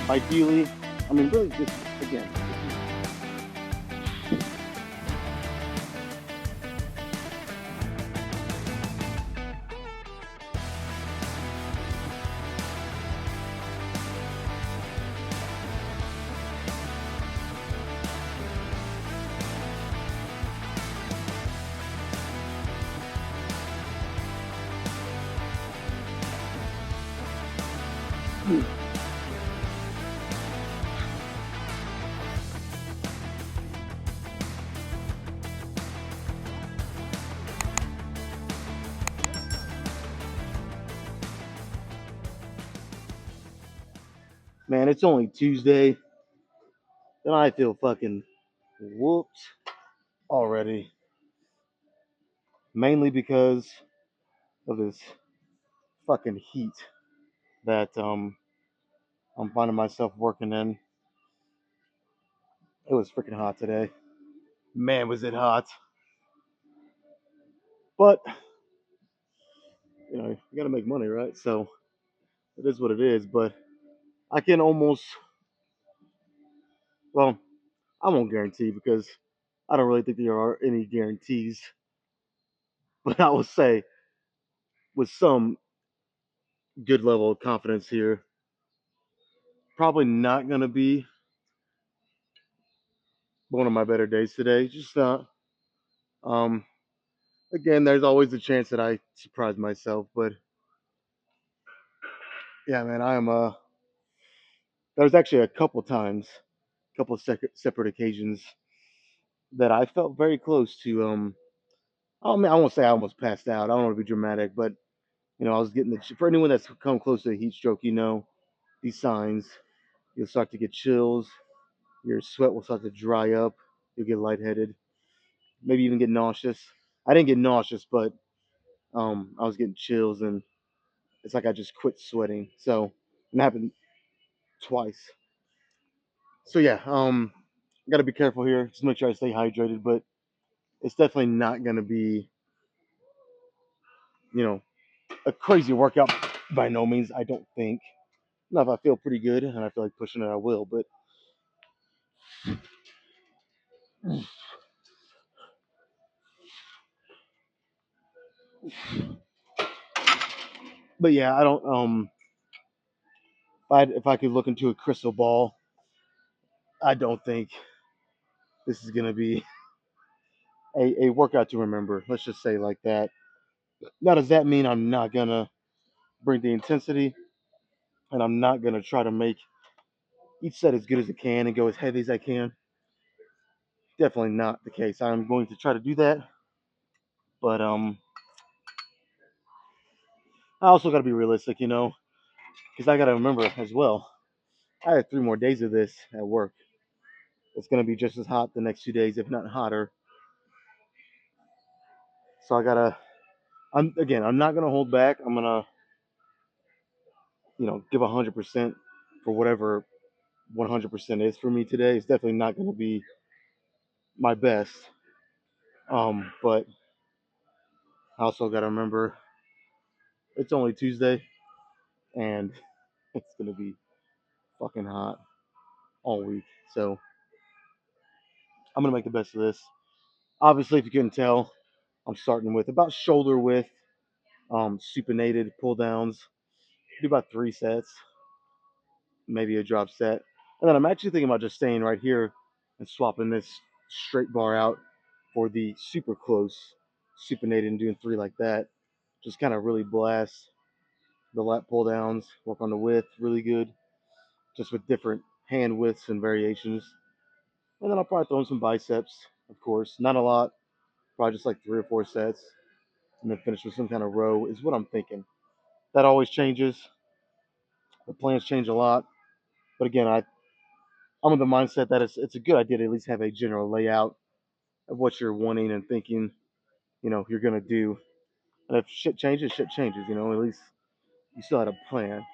Ideally, I mean, really, just again. Man, it's only Tuesday, and I feel fucking whooped already. Mainly because of this fucking heat that I'm finding myself working in. It was freaking hot today. Man, was it hot. But, you gotta make money, right? So it is what it is. But I can almost, well, I won't guarantee because I don't really think there are any guarantees. But I will say, with some good level of confidence here, probably not gonna be one of my better days today. Just not. Um, Again, there's always a chance that I surprise myself, but yeah, man, I am. There's actually a couple times, a couple separate occasions that I felt very close to. I mean, I won't say I almost passed out. I don't want to be dramatic, but I was getting for anyone that's come close to a heat stroke, these signs. You'll start to get chills. Your sweat will start to dry up. You'll get lightheaded. Maybe even get nauseous. I didn't get nauseous, but I was getting chills, and it's like I just quit sweating. So it happened twice. So yeah, got to be careful here. Just make sure I stay hydrated, but it's definitely not gonna be, you know, a crazy workout by no means. I don't think. Now, if I feel pretty good and I feel like pushing it, I will. But yeah, I don't. If I could look into a crystal ball, I don't think this is gonna be a workout to remember. Let's just say like that. Now, does that mean I'm not gonna bring the intensity and I'm not gonna try to make each set as good as I can and go as heavy as I can? Definitely not the case. I'm going to try to do that, but I also got to be realistic, because I got to remember as well. I have 3 more days of this at work. It's going to be just as hot the next 2 days, if not hotter. So I gotta. I'm not gonna hold back. I'm gonna, give 100% for whatever 100% is for me today. It's definitely not gonna be my best. But I also gotta remember it's only Tuesday, and it's gonna be fucking hot all week. So I'm gonna make the best of this. Obviously, if you couldn't tell, I'm starting with about shoulder width, supinated pull downs. Do about 3 sets, maybe a drop set. And then I'm actually thinking about just staying right here and swapping this straight bar out for the super close supinated and doing 3 like that. Just kind of really blast the lat pull downs, work on the width really good, just with different hand widths and variations. And then I'll probably throw in some biceps, of course. Not a lot, probably just like 3 or 4 sets. And then finish with some kind of row is what I'm thinking. That always changes. The plans change a lot. But again, I'm of the mindset that it's a good idea to at least have a general layout of what you're wanting and thinking, you're gonna do. And if shit changes, shit changes. At least you still had a plan.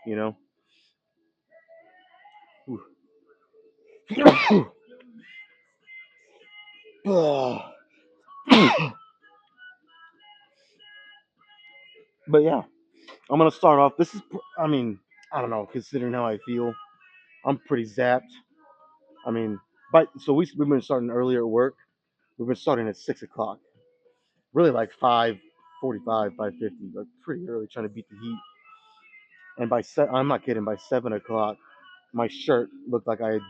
But yeah, I'm gonna start off. I mean, I don't know. Considering how I feel, I'm pretty zapped. I mean, we've been starting earlier at work. We've been starting at 6 o'clock. Really like 5:45, 5:50, like pretty early, trying to beat the heat. And I'm not kidding. By 7 o'clock, my shirt looked like I had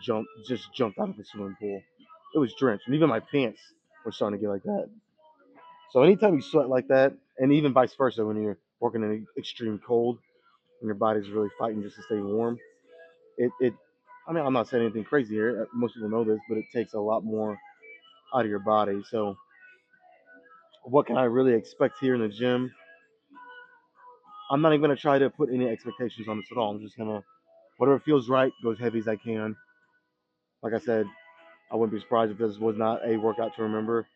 just jumped out of a swimming pool. It was drenched, and even my pants were starting to get like that. So anytime you sweat like that, and even vice versa, when you're working in extreme cold and your body's really fighting just to stay warm, it I mean, I'm not saying anything crazy here. Most people know this, but it takes a lot more out of your body. So what can I really expect here in the gym? I'm not even gonna try to put any expectations on this at all. I'm just gonna whatever feels right, go as heavy as I can. Like I said, I wouldn't be surprised if this was not a workout to remember.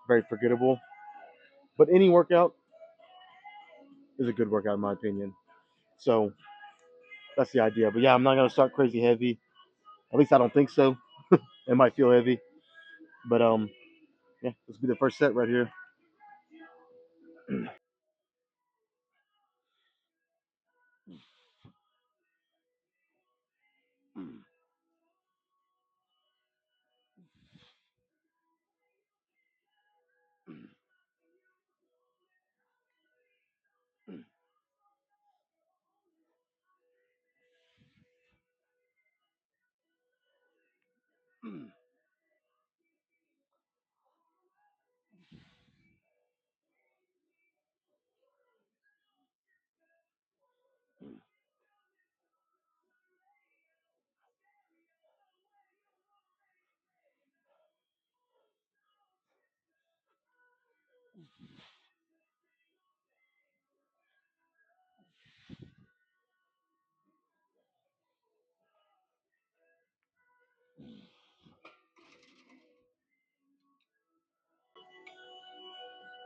Very forgettable. But any workout is a good workout in my opinion. So that's the idea. But yeah, I'm not gonna start crazy heavy. At least I don't think so. It might feel heavy. But yeah, this will be the first set right here.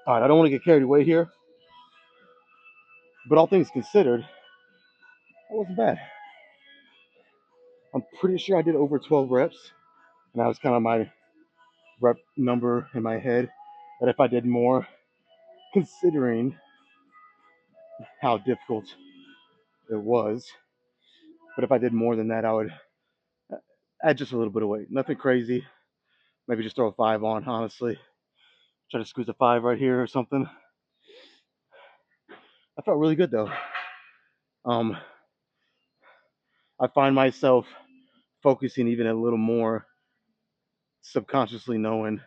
All right, I don't want to get carried away here, but all things considered, that wasn't bad. I'm pretty sure I did over 12 reps, and that was kind of my rep number in my head. That if I did more, considering how difficult it was, but if I did more than that, I would add just a little bit of weight. Nothing crazy. Maybe just throw a five on, honestly. Try to squeeze a five right here or something. I felt really good though. Um, I find myself focusing even a little more subconsciously knowing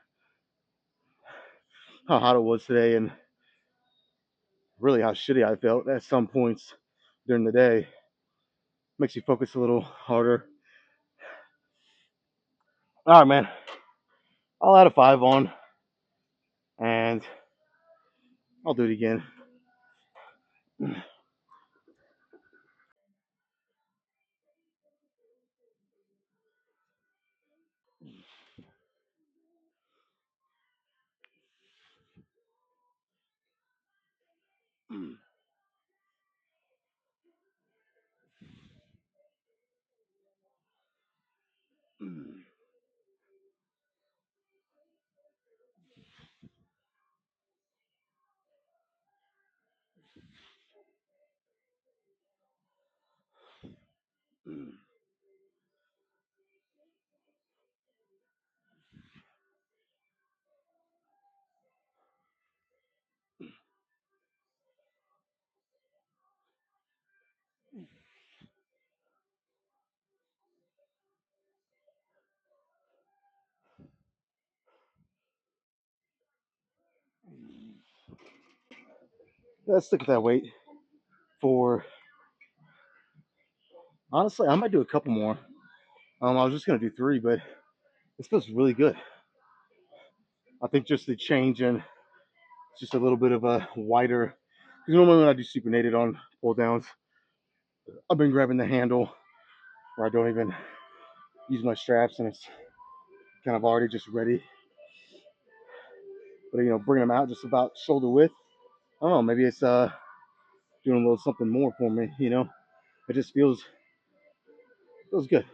how hot it was today and really how shitty I felt at some points during the day. Makes you focus a little harder. All right, man. I'll add a five on and I'll do it again. Let's stick with that weight for honestly, I might do a couple more. I was just gonna do three, but this feels really good. I think just the change in just a little bit of a wider. Because normally when I do supinated on pull downs, I've been grabbing the handle where I don't even use my straps and it's kind of already just ready. But bringing them out just about shoulder width. I don't know, maybe it's doing a little something more for me. It just feels good.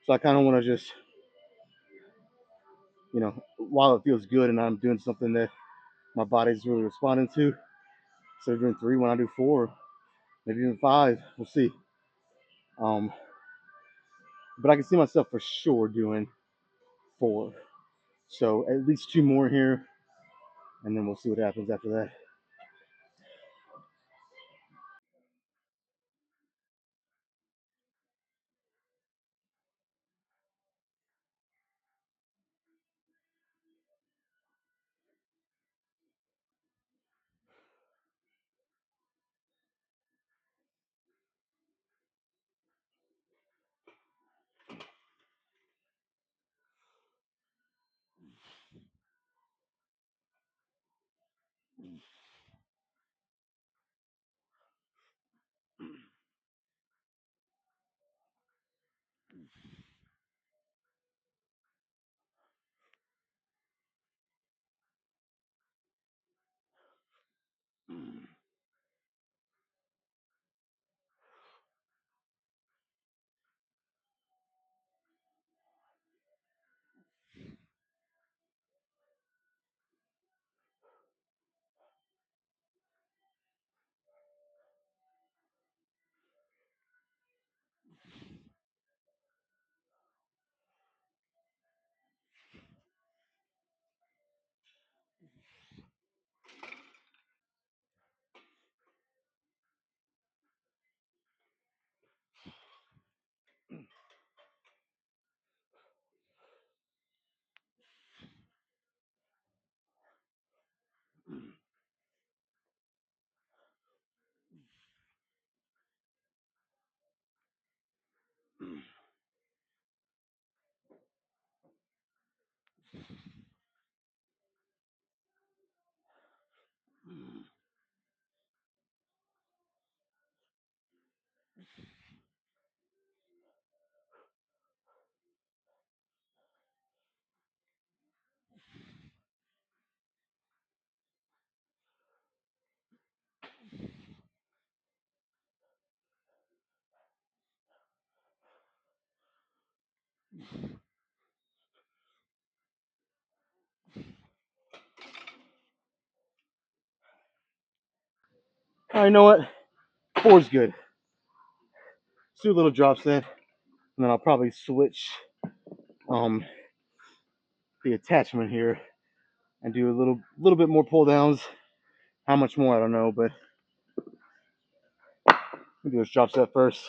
So I kind of want to just while it feels good and I'm doing something that my body's really responding to, So doing three when I do four, maybe even five. We'll see. Um, but I can see myself for sure doing four. So at least two more here, and then we'll see what happens after that. All right, you know what? Four's good. Let's do a little drop set, and then I'll probably switch um, the attachment here and do a little bit more pull downs. How much more, I don't know, but we'll do this drop set first.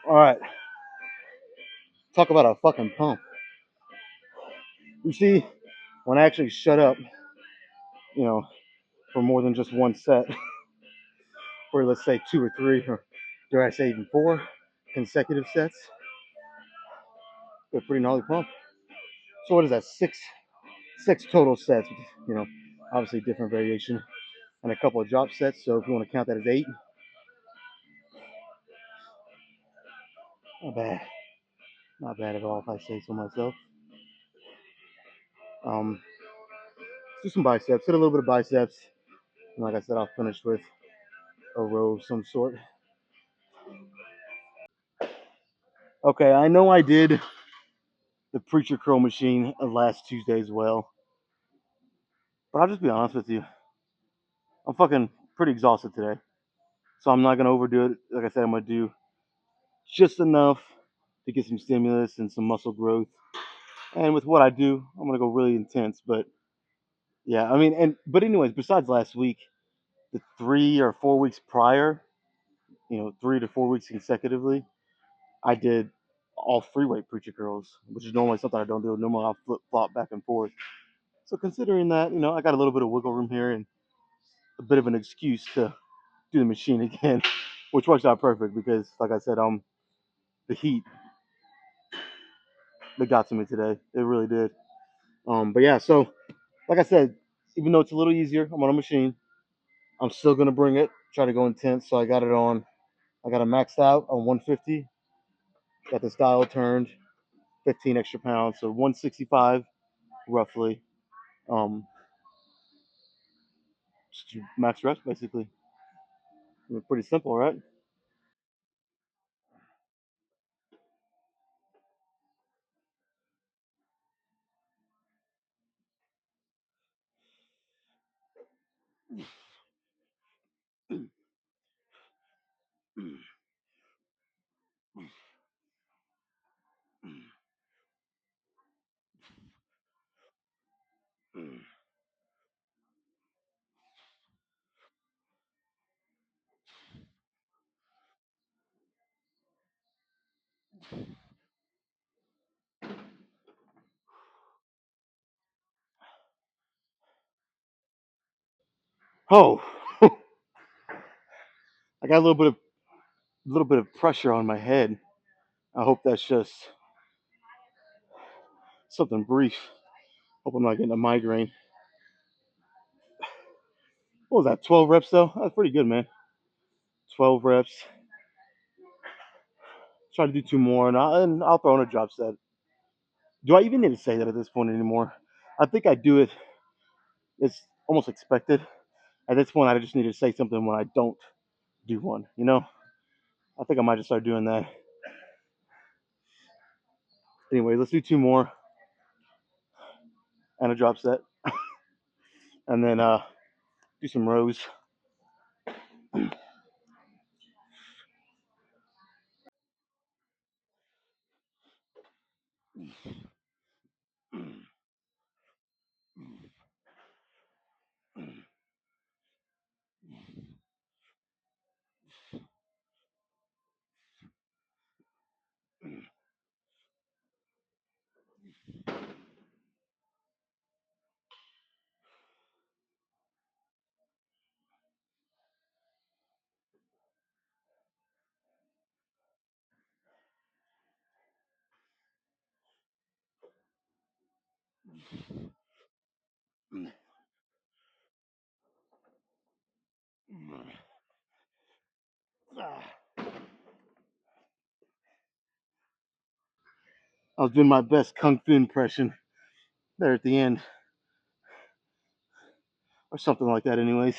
All right, talk about a fucking pump. You see, when I actually shut up, you know, for more than just one set, or let's say two or three, or dare I say even four consecutive sets, a pretty gnarly pump. So what is that? Six total sets. You know, obviously different variation, and a couple of drop sets. So if you want to count that as eight, not bad. Not bad at all, if I say so myself. Um, let's do some biceps. Hit a little bit of biceps. And like I said, I'll finish with a row of some sort. Okay, I know I did the preacher curl machine last Tuesday as well, but I'll just be honest with you. I'm fucking pretty exhausted today, so I'm not gonna overdo it. Like I said, I'm gonna do just enough to get some stimulus and some muscle growth. And with what I do, I'm gonna go really intense. But yeah, I mean, but anyways, besides last week, the 3 or 4 weeks prior, 3 to 4 weeks consecutively, I did all free weight preacher curls, which is normally something I don't do. Normally I'll flip flop back and forth. So considering that, I got a little bit of wiggle room here and a bit of an excuse to do the machine again, which works out perfect because, like I said, the heat that got to me today, it really did. But yeah, so like I said, even though it's a little easier, I'm on a machine. I'm still gonna bring it, try to go intense. So I got it on. I got it maxed out on 150. Got this dial turned, 15 extra pounds, so 165 roughly. Um, just max reps basically. Pretty simple, right? Oh, I got a little bit of pressure on my head. I hope that's just something brief. Hope I'm not getting a migraine. What was that? 12 reps though. That's pretty good, man. 12 reps. Try to do two more, and I'll throw in a drop set. Do I even need to say that at this point anymore? I think I do it. It's almost expected. At this point, I just need to say something when I don't do one. I think I might just start doing that. Anyway, let's do two more and a drop set, and then do some rows. I was doing my best kung fu impression there at the end, or something like that, anyways.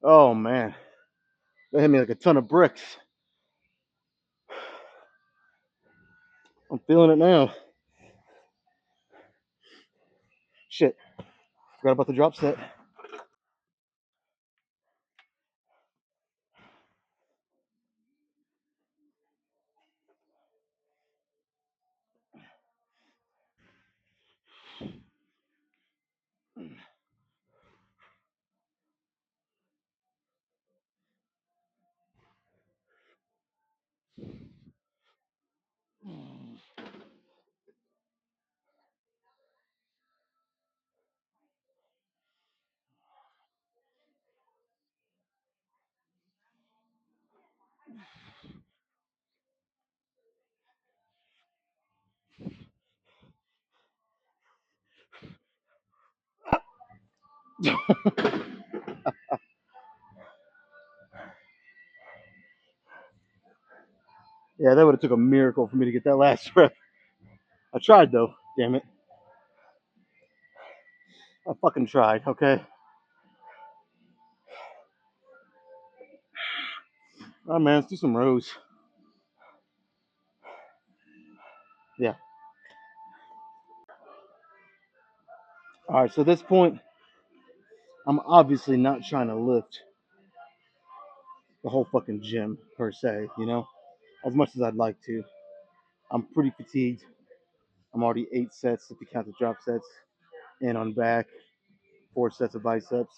Oh man, that hit me like a ton of bricks. I'm feeling it now. Shit, forgot about the drop set. Yeah, that would have took a miracle for me to get that last rep. I tried though. Damn it, I fucking tried. Okay. All right, man. Let's do some rows. Yeah. All right. So at this point, I'm obviously not trying to lift the whole fucking gym per se. As much as I'd like to. I'm pretty fatigued. I'm already 8 sets if you count the drop sets, and on back, 4 sets of biceps.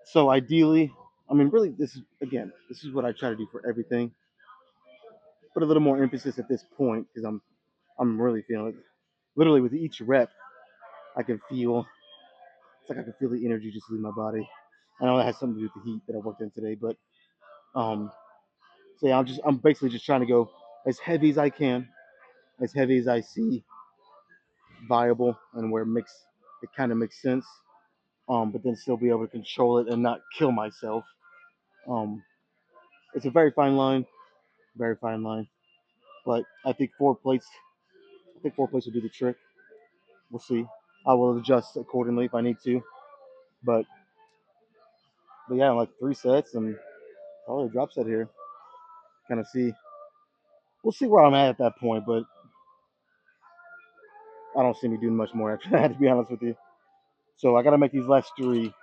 So ideally, I mean, really, this is what I try to do for everything. Put a little more emphasis at this point because I'm really feeling it. Literally, with each rep, I can feel it's like I can feel the energy just leave my body. I know that has something to do with the heat that I worked in today, but um, so yeah, I'm basically just trying to go as heavy as I can, as heavy as I see viable, and where it kind of makes sense. But then still be able to control it and not kill myself. Um, it's a very fine line, very fine line. But I think 4 plates will do the trick. We'll see. I will adjust accordingly if I need to. But yeah, like 3 sets and probably a drop set here. Kind of see. We'll see where I'm at that point, but I don't see me doing much more after that, to be honest with you. So I got to make these last 3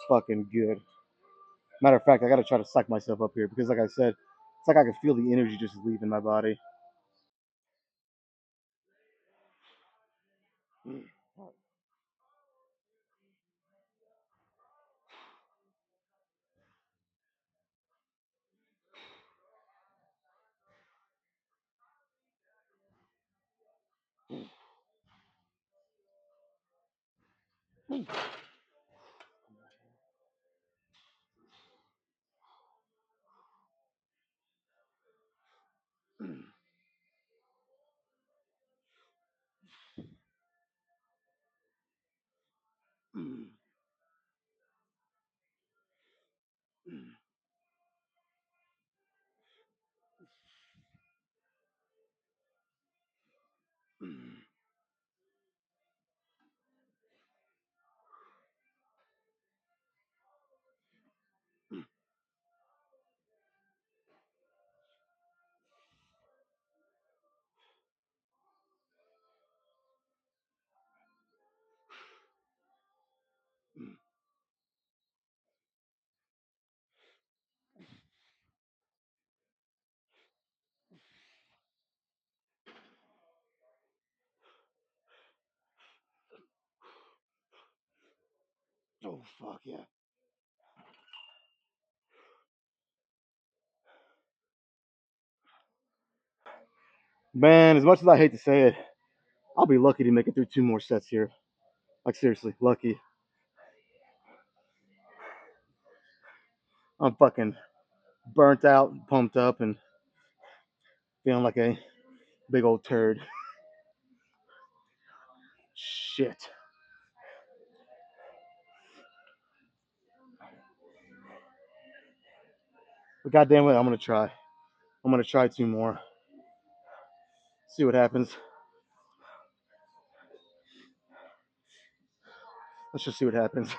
fucking good. Matter of fact, I got to try to psych myself up here because, like I said, it's like I can feel the energy just leaving my body. Oh fuck yeah. Man, as much as I hate to say it, I'll be lucky to make it through 2 more sets here. Like seriously, lucky. I'm fucking burnt out, pumped up, and feeling like a big old turd. Shit. But goddamn it, I'm gonna try. I'm gonna try 2 more. See what happens. Let's just see what happens.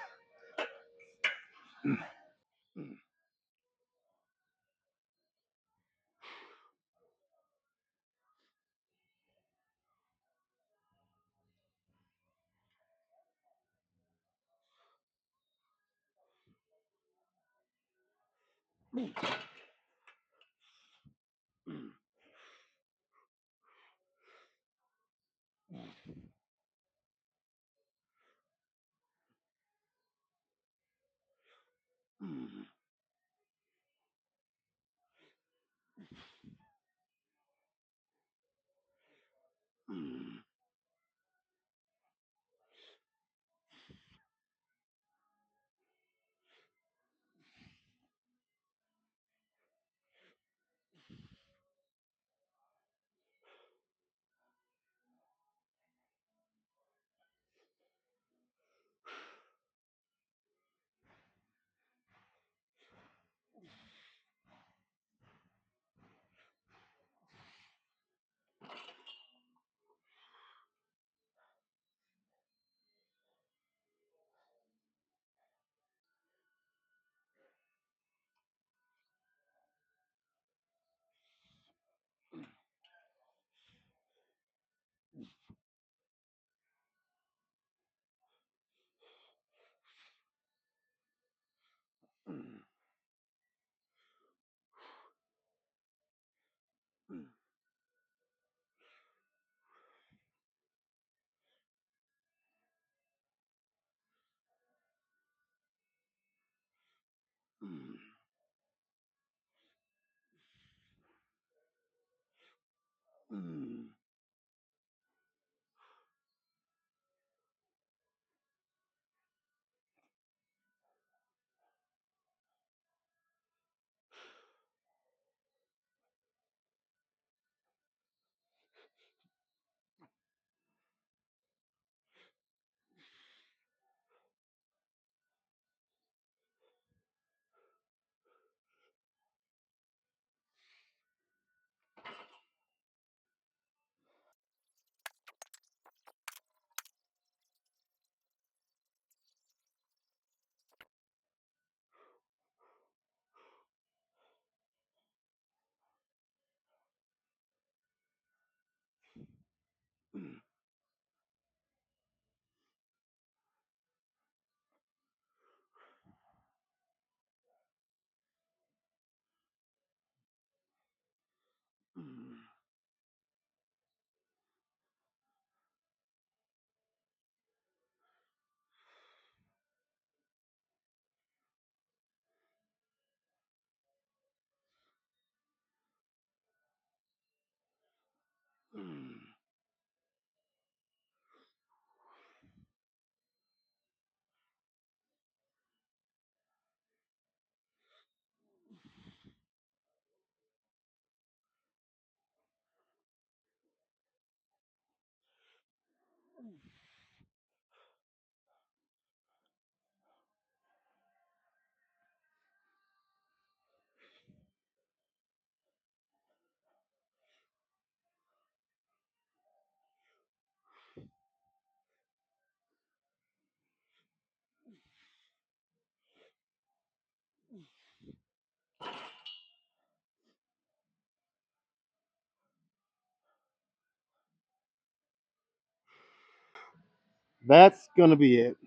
That's gonna be it.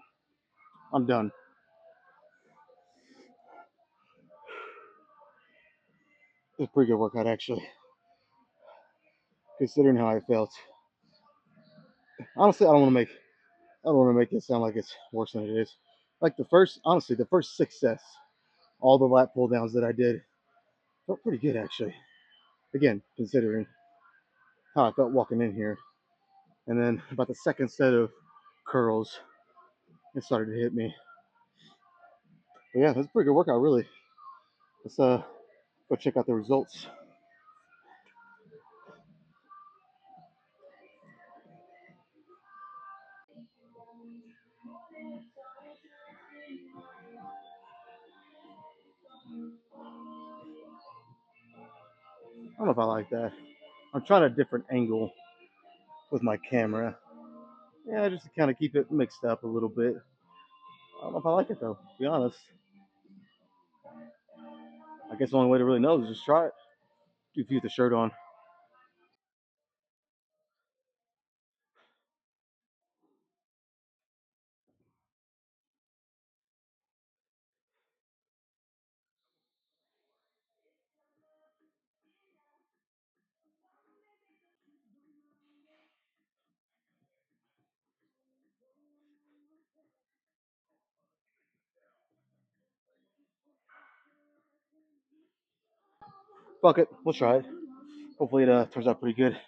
I'm done. It's a pretty good workout actually, considering how I felt. Honestly, I don't want to make it sound like it's worse than it is. Like the first, honestly, the first 6 sets, all the lat pull downs that I did felt pretty good actually. Again, considering how I felt walking in here. And then about the second set of curls, it started to hit me. But yeah, that's a pretty good workout, really. Let's go check out the results. I don't know if I like that. I'm trying a different angle with my camera. Yeah, just to kind of keep it mixed up a little bit. I don't know if I like it though, to be honest. I guess the only way to really know is just try it. If you get the shirt on. Fuck it, we'll try it. Hopefully it turns out pretty good.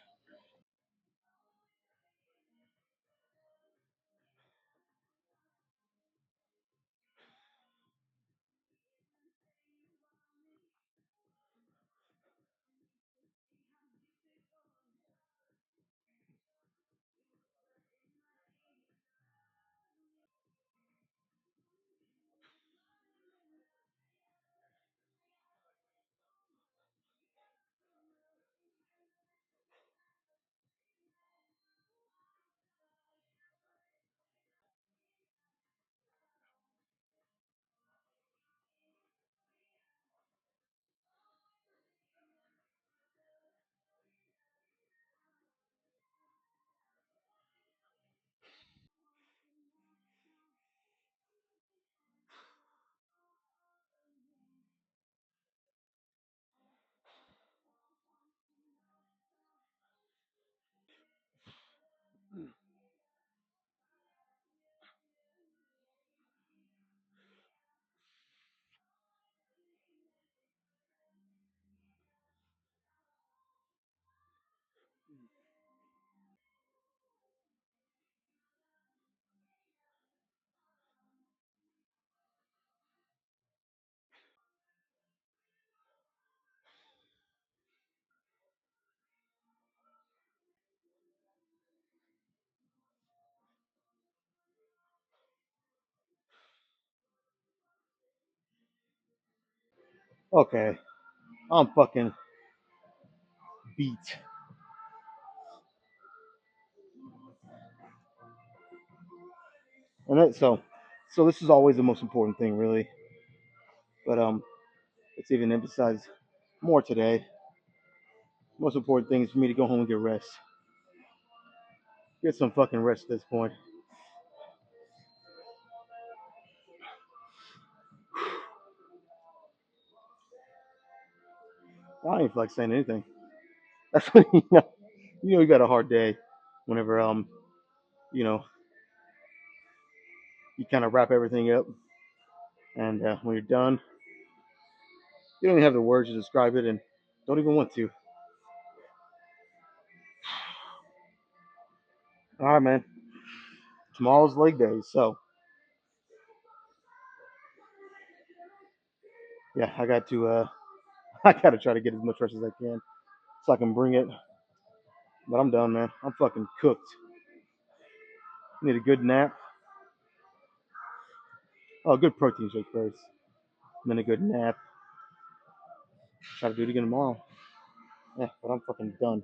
Okay, I'm fucking beat. And so this is always the most important thing, really. But let's even emphasize more today. Most important thing is for me to go home and get rest. Get some fucking rest at this point. I ain't feel like saying anything. That's when you got a hard day. Whenever you know you kind of wrap everything up, and when you're done, you don't even have the words to describe it, and don't even want to. All right, man. Tomorrow's leg day, so yeah, I got to I gotta try to get as much rest as I can so I can bring it. But I'm done, man. I'm fucking cooked. Need a good nap. Oh, good protein shake first, and then a good nap. Try to do it again tomorrow. Yeah, but I'm fucking done.